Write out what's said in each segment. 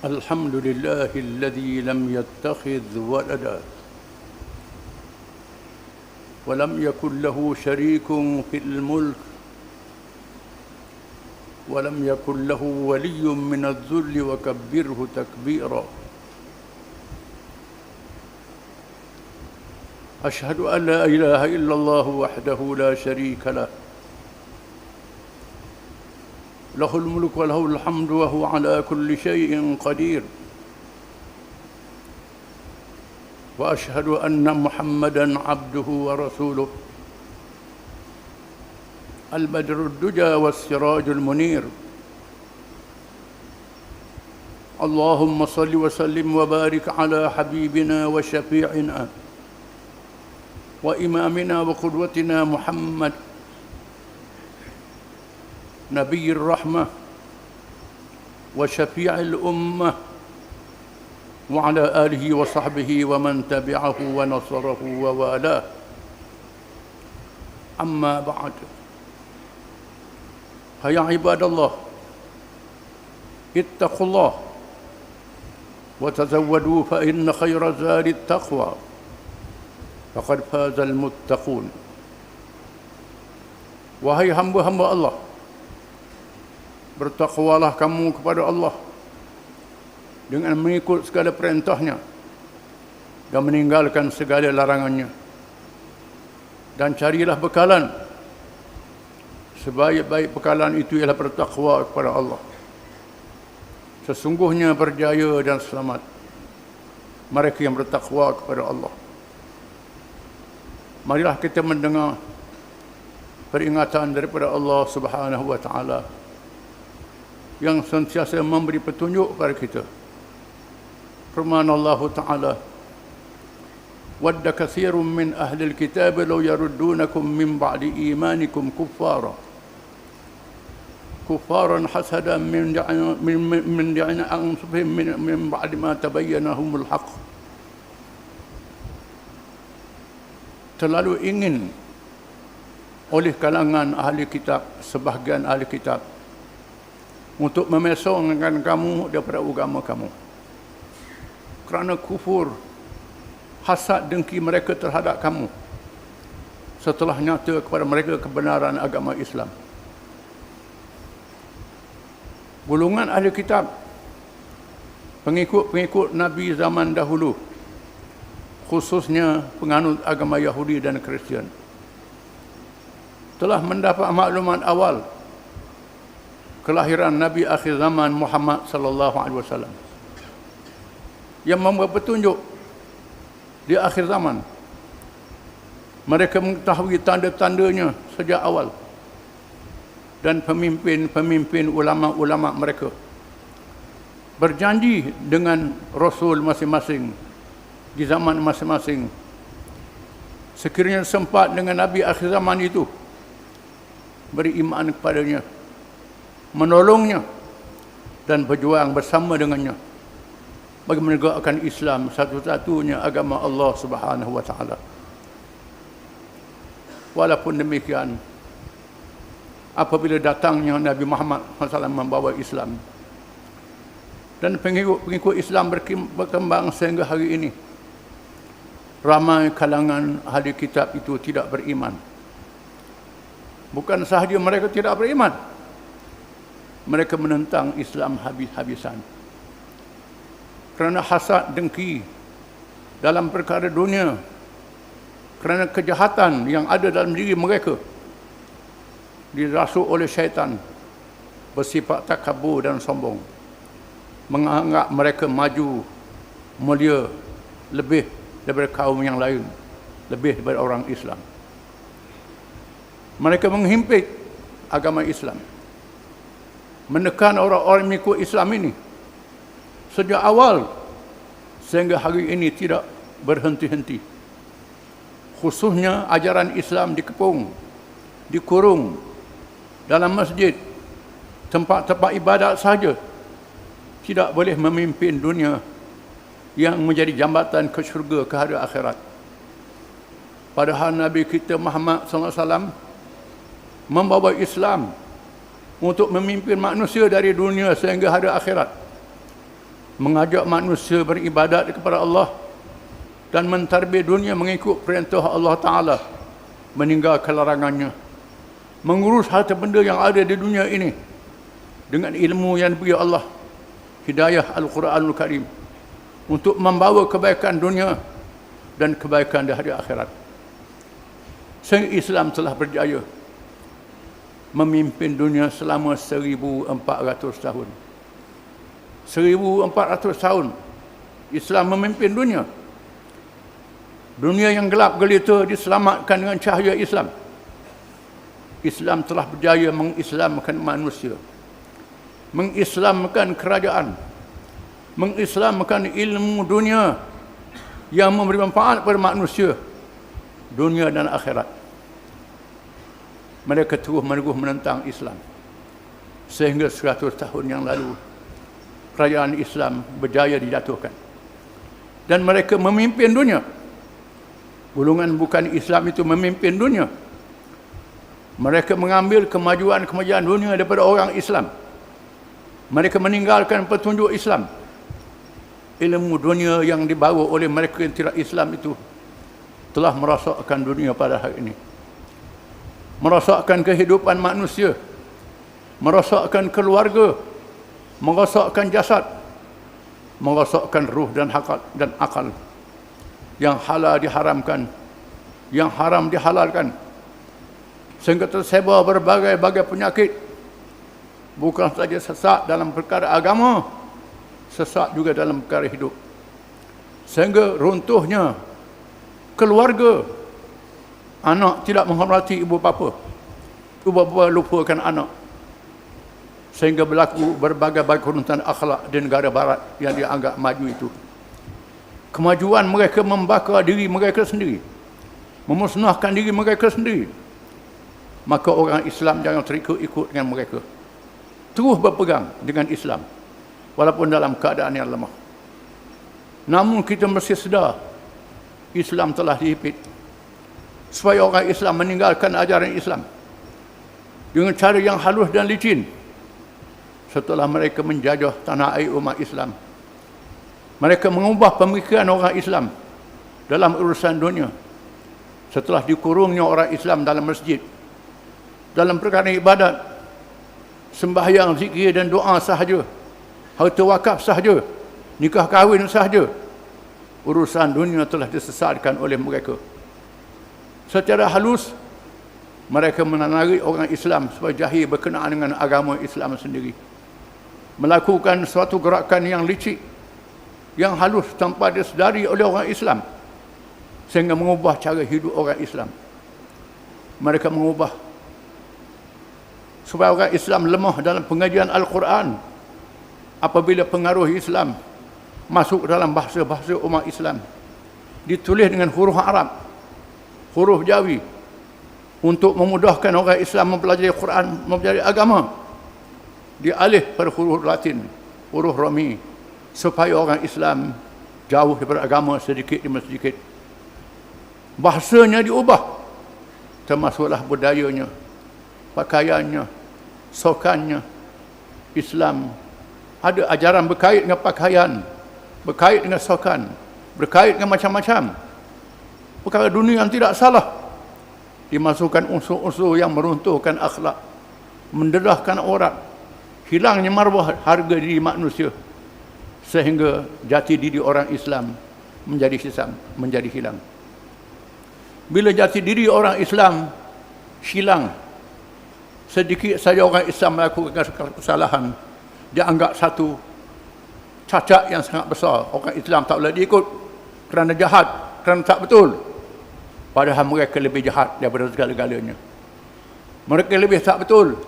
الحمد لله الذي لم يتخذ ولدا ولم يكن له شريك في الملك ولم يكن له ولي من الذل وكبره تكبيرا أشهد أن لا إله إلا الله وحده لا شريك له له الملك وله الحمد وهو على كل شيء قدير وأشهد أن محمدًا عبده ورسوله البدر الدجى والسراج المنير اللهم صل وسلم وبارك على حبيبنا وشفيعنا وإمامنا وقدوتنا محمد نبي الرحمة وشفيع الأمة وعلى آله وصحبه ومن تبعه ونصره ووالاه أما بعد فيا عباد الله اتقوا الله وتزودوا فإن خير زاد التقوى فقد فاز المتقون. Wahai hamba-hamba Allah, bertakwalah kamu kepada Allah dengan mengikut segala perintahnya dan meninggalkan segala larangannya, dan carilah bekalan. Sebaik-baik bekalan itu ialah bertakwa kepada Allah. Sesungguhnya berjaya dan selamat mereka yang bertakwa kepada Allah. Marilah kita mendengar peringatan daripada Allah Subhanahu wa taala yang sentiasa memberi petunjuk kepada kita. Firman Allah Ta'ala, "Wadda katsirun min ahli al-kitab law yaruddunakum min ba'di imanikum kuffaran hasadan min anfusihim min ba'di ma tabayyana lahumul haqq." Terlalu ingin oleh kalangan ahli kitab, sebahagian ahli kitab, untuk memesongkan kamu daripada agama kamu kerana kufur, hasad dengki mereka terhadap kamu setelah nyata kepada mereka kebenaran agama Islam. Golongan ahli kitab, pengikut-pengikut Nabi zaman dahulu, khususnya penganut agama Yahudi dan Kristian, telah mendapat maklumat awal kelahiran Nabi akhir zaman Muhammad sallallahu alaihi wasallam yang membawa petunjuk di akhir zaman. Mereka mengetahui tanda-tandanya sejak awal, dan pemimpin-pemimpin ulama-ulama mereka berjanji dengan Rasul masing-masing di zaman masing-masing, sekiranya sempat dengan Nabi akhir zaman itu, beriman kepadanya, menolongnya, dan berjuang bersama dengannya bagi menegakkan Islam, satu-satunya agama Allah Subhanahu wa taala. Walaupun demikian, apabila datangnya Nabi Muhammad SAW membawa Islam dan pengikut Islam berkembang sehingga hari ini, ramai kalangan ahli kitab itu tidak beriman. Bukan sahaja mereka tidak beriman, mereka menentang Islam habis-habisan kerana hasad dengki dalam perkara dunia, kerana kejahatan yang ada dalam diri mereka dirasuk oleh syaitan, bersifat takabur dan sombong, menganggap mereka maju, mulia, lebih daripada kaum yang lain, lebih daripada orang Islam. Mereka menghimpit agama Islam, menekan orang-orang mengikut Islam ini sejak awal sehingga hari ini tidak berhenti-henti. Khususnya ajaran Islam dikepung, dikurung dalam masjid, tempat-tempat ibadat sahaja, tidak boleh memimpin dunia yang menjadi jambatan ke syurga, ke hari akhirat. Padahal Nabi kita Muhammad SAW membawa Islam untuk memimpin manusia dari dunia sehingga hari akhirat. mengajak manusia beribadat kepada Allah dan mentarbiyah dunia mengikut perintah Allah Ta'ala, meninggalkan larangannya, mengurus harta benda yang ada di dunia ini dengan ilmu yang diberi Allah, hidayah Al-Quranul Karim, untuk membawa kebaikan dunia dan kebaikan di hari akhirat. Sehingga Islam telah berjaya memimpin dunia selama 1400 tahun. 1400 tahun Islam memimpin dunia. Dunia yang gelap gelita diselamatkan dengan cahaya Islam. Islam telah berjaya mengislamkan manusia, mengislamkan kerajaan, mengislamkan ilmu dunia yang memberi manfaat kepada manusia dunia dan akhirat. Mereka terus meneguh menentang Islam sehingga 100 tahun yang lalu kerajaan Islam berjaya dijatuhkan dan mereka memimpin dunia. Golongan bukan Islam itu memimpin dunia. Mereka mengambil kemajuan dunia daripada orang Islam. Mereka meninggalkan petunjuk Islam. Ilmu dunia yang dibawa oleh mereka yang tidak Islam itu telah merosakkan dunia pada hari ini. Merosakkan kehidupan manusia, merosakkan keluarga, merosakkan jasad, merosakkan ruh dan akal. Yang halal diharamkan, yang haram dihalalkan, sehingga tersebar berbagai-bagai penyakit. Bukan saja sesat dalam perkara agama, sesat juga dalam perkara hidup. Sehingga runtuhnya keluarga. Anak tidak menghormati ibu bapa, ibu bapa lupakan anak, sehingga berlaku berbagai-bagai keruntuhan akhlak di negara barat yang dianggap maju itu. Kemajuan mereka membakar diri mereka sendiri, memusnahkan diri mereka sendiri. Maka orang Islam jangan terikut-ikut dengan mereka. Terus berpegang dengan Islam walaupun dalam keadaan yang lemah. Namun kita mesti sedar Islam telah dihipit supaya orang Islam meninggalkan ajaran Islam dengan cara yang halus dan licin. Setelah mereka menjajah tanah air umat Islam, mereka mengubah pemikiran orang Islam dalam urusan dunia. Setelah dikurungnya orang Islam dalam masjid, dalam perkara ibadat, sembahyang, zikir dan doa sahaja, harta wakaf sahaja, nikah kahwin sahaja, urusan dunia telah disesatkan oleh mereka. Secara halus, mereka menarik orang Islam supaya jahil berkenaan dengan agama Islam sendiri. Melakukan suatu gerakan yang licik, yang halus tanpa disedari oleh orang Islam, sehingga mengubah cara hidup orang Islam. Mereka mengubah supaya orang Islam lemah dalam pengajian Al-Quran. Apabila pengaruh Islam masuk dalam bahasa-bahasa umat Islam, ditulis dengan huruf Arab, huruf Jawi, untuk memudahkan orang Islam mempelajari Quran, mempelajari agama, dialih pada huruf Latin, huruf Romi, supaya orang Islam jauh daripada agama sedikit demi sedikit. Bahasanya diubah, termasuklah budayanya, pakaiannya, sokannya. Islam ada ajaran berkait dengan pakaian, berkait dengan sokan, berkait dengan macam-macam perkara dunia yang tidak salah. Dimasukkan unsur-unsur yang meruntuhkan akhlak, mendedahkan aurat, hilangnya maruah harga diri manusia, sehingga jati diri orang Islam menjadi hilang. Bila jati diri orang Islam hilang, sedikit saja orang Islam melakukan kesalahan, dia anggap satu cacat yang sangat besar. Orang Islam tak boleh diikut kerana jahat, kerana tak betul. Padahal mereka lebih jahat daripada segala-galanya. Mereka lebih tak betul.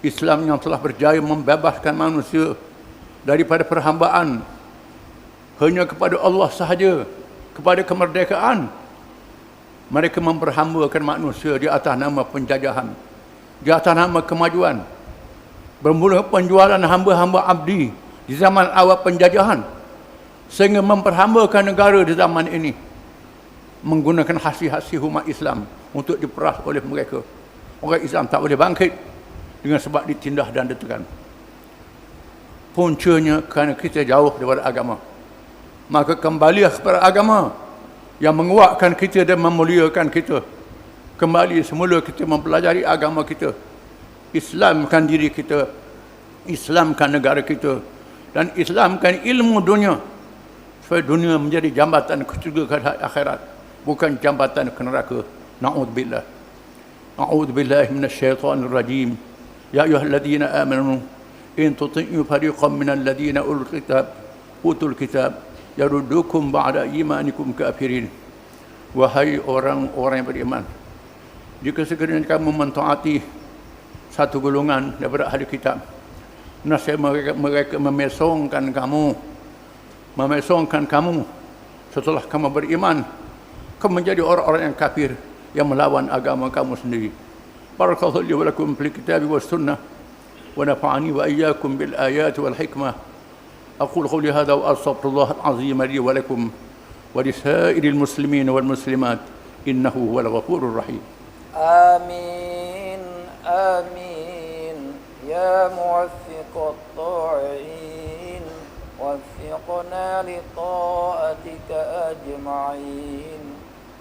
Islam yang telah berjaya membebaskan manusia daripada perhambaan hanya kepada Allah sahaja, kepada kemerdekaan. Mereka memperhambakan manusia di atas nama penjajahan, di atas nama kemajuan. Bermula penjualan hamba-hamba abdi di zaman awal penjajahan, sehingga memperhambakan negara di zaman ini, menggunakan hasil-hasil umat Islam untuk diperas oleh mereka. Orang Islam tak boleh bangkit dengan sebab ditindas dan ditekan. Puncanya kerana kita jauh daripada agama. Maka kembalilah kepada agama yang menguatkan kita dan memuliakan kita. Kembali semula kita mempelajari agama kita. Islamkan diri kita, Islamkan negara kita, dan Islamkan ilmu dunia, supaya dunia menjadi jambatan ke syurga ke akhirat, bukan jambatan ke neraka. Na'udzubillah. A'udzubillahi minasyaitonir rajim. Ya ayyuhalladzina amanu in tuti'u fariqan minal ladzina utul kitab yaruddukum ba'da imanikum kafirin. Wahai orang-orang yang beriman, jika sekiranya kamu mentaati satu golongan daripada ahli kitab, nasib mereka memesongkan kamu setelah kamu beriman, kamu menjadi orang-orang yang kafir yang melawan agama kamu sendiri. Barakallahu li wa lakum fil kitabi was sunnah wa nafa'ani wa iyyakum bil ayati wal hikmah. Aqulu qawli hadha wa astaghfirullah al-azim li wa lakum wa li sa'iril muslimin wal muslimat innahu huwal ghafurur rahim. آمين آمين يا موفق الطاعين وفقنا لطاعتك أجمعين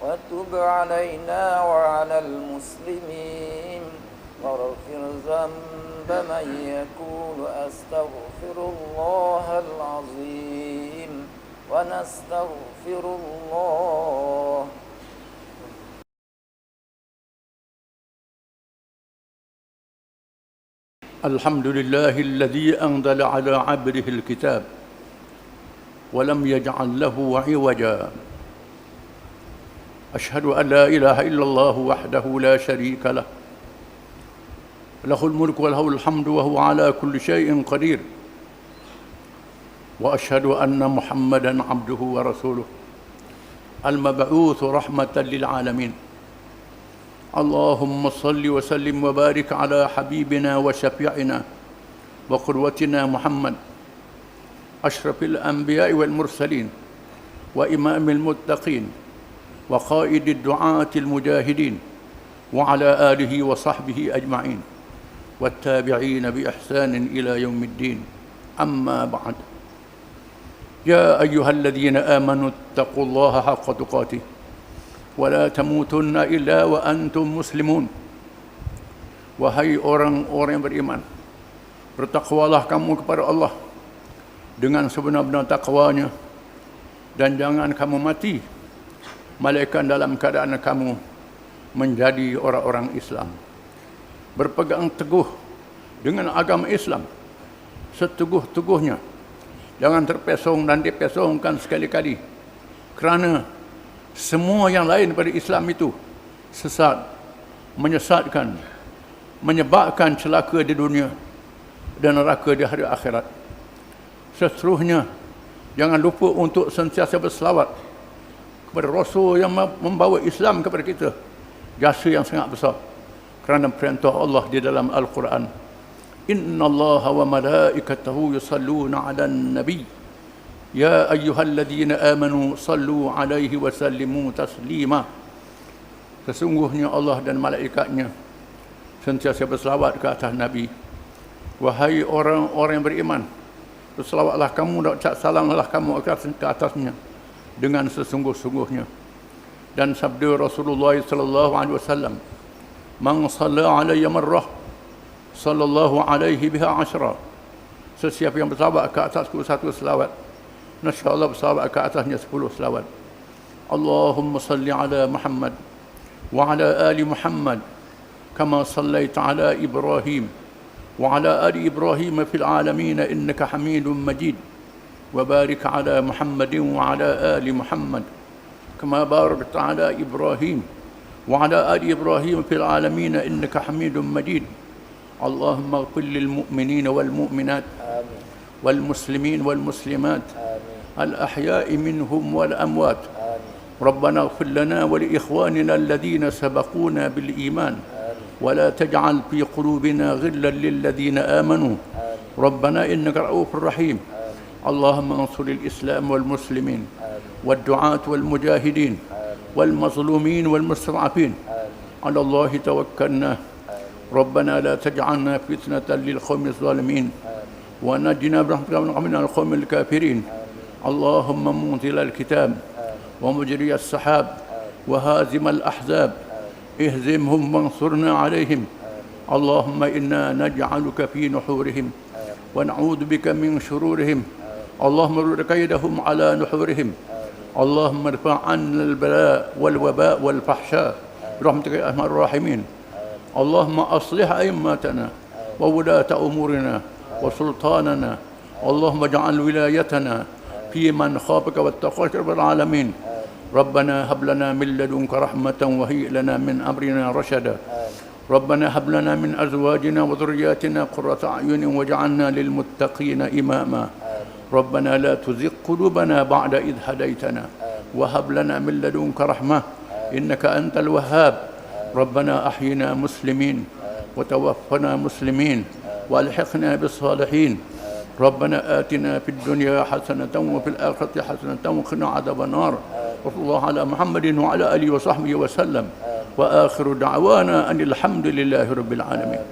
وتب علينا وعلى المسلمين واغفر ذنب من يقول أستغفر الله العظيم ونستغفر الله. الحمد لله الذي أنزل على عبده الكتاب ولم يجعل له عوجا. أشهد أن لا إله إلا الله وحده لا شريك له له الملك وله الحمد وهو على كل شيء قدير. وأشهد أن محمدا عبده ورسوله المبعوث رحمة للعالمين. اللهم صل وسلم وبارك على حبيبنا وشفيعنا وقدوتنا محمد أشرف الأنبياء والمرسلين وإمام المتقين وقائد الدعاة المجاهدين وعلى آله وصحبه أجمعين والتابعين بإحسان إلى يوم الدين. أما بعد، يا أيها الذين آمنوا اتقوا الله حق تقاته ولا تموتن إلا وأنتم مسلمون. Wahai orang-orang yang beriman, bertakwalah kamu kepada Allah dengan sebenar-benar takwanya, dan jangan kamu mati melainkan dalam keadaan kamu menjadi orang-orang Islam. Berpegang teguh dengan agama Islam seteguh-teguhnya, jangan terpesong dan dipesongkan sekali-kali, kerana semua yang lain pada Islam itu sesat, menyesatkan, menyebabkan celaka di dunia dan neraka di hari akhirat. Seterusnya, jangan lupa untuk sentiasa berselawat kepada Rasul yang membawa Islam kepada kita, jasa yang sangat besar, kerana perintah Allah di dalam Al-Quran, Inna Allah wa malaikatahu yusalluna ala nabi Ya ayyuhalladzina amanu sallu alaihi wa sallimu taslima. Sesungguhnya Allah dan malaikatnya sentiasa berselawat ke atas Nabi. Wahai orang-orang yang beriman, berselawatlah kamu dan ucap salamlah kamu ke atasnya dengan sesungguh-sungguhnya. Dan sabda Rasulullah sallallahu alaihi wasallam, "Man shalla alayya marrah sallallahu alaihi biha ashra." Sesiapa yang berselawat ke atasku satu selawat, Insya Allah berselawat ke atasnya 10 selawat. Allahumma salli ala Muhammad wa ala ali Muhammad kama sallaita ala Ibrahim wa ala ali Ibrahim fil alamin innaka Hamidum Majid wa barik ala Muhammadin wa ala ali Muhammad kama barakta ala Ibrahim wa ala ali Ibrahim fil alamin innaka Hamidum Majid. Allahumma ighfir lil mu'minina wal mu'minat wal muslimin wal muslimat الأحياء منهم والأموات. ربنا اغفر لنا ولإخواننا الذين سبقونا بالإيمان ولا تجعل في قلوبنا غلا للذين آمنوا ربنا إنك رؤوف رحيم. اللهم انصر الإسلام والمسلمين والدعاة والمجاهدين والمظلومين والمستضعفين. على الله توكلنا ربنا لا تجعلنا فتنة للقوم الظالمين ونجنا برحمتك من القوم الكافرين. اللهم منزل الكتاب ومجري السحاب وهازم الأحزاب اهزمهم وانصرنا عليهم. اللهم إنا نجعلك في نحورهم ونعوذ بك من شرورهم. اللهم رد كيدهم على نحورهم. اللهم ارفع عنا البلاء والوباء والفحشاء برحمتك يا أرحم الراحمين. اللهم أصلح أئمتنا وولاة أمورنا وسلطاننا. اللهم اجعل ولايتنا في من خافك واتقاك رب العالمين. ربنا هب لنا من لدنك رحمة وهيئ لنا من أمرنا رشدا. ربنا هب لنا من أزواجنا وذرياتنا قرة أعين واجعلنا للمتقين إماما. ربنا لا تزغ قلوبنا بعد إذ هديتنا وهب لنا من لدنك رحمة إنك أنت الوهاب. ربنا أحينا مسلمين وتوفنا مسلمين والحقنا بالصالحين. ربنا آتنا في الدنيا حسنة وفي الآخرة حسنة وقنا عذاب النار. وصلى الله على محمد وعلى آله وصحبه وسلم. وآخر دعوانا أن الحمد لله رب العالمين.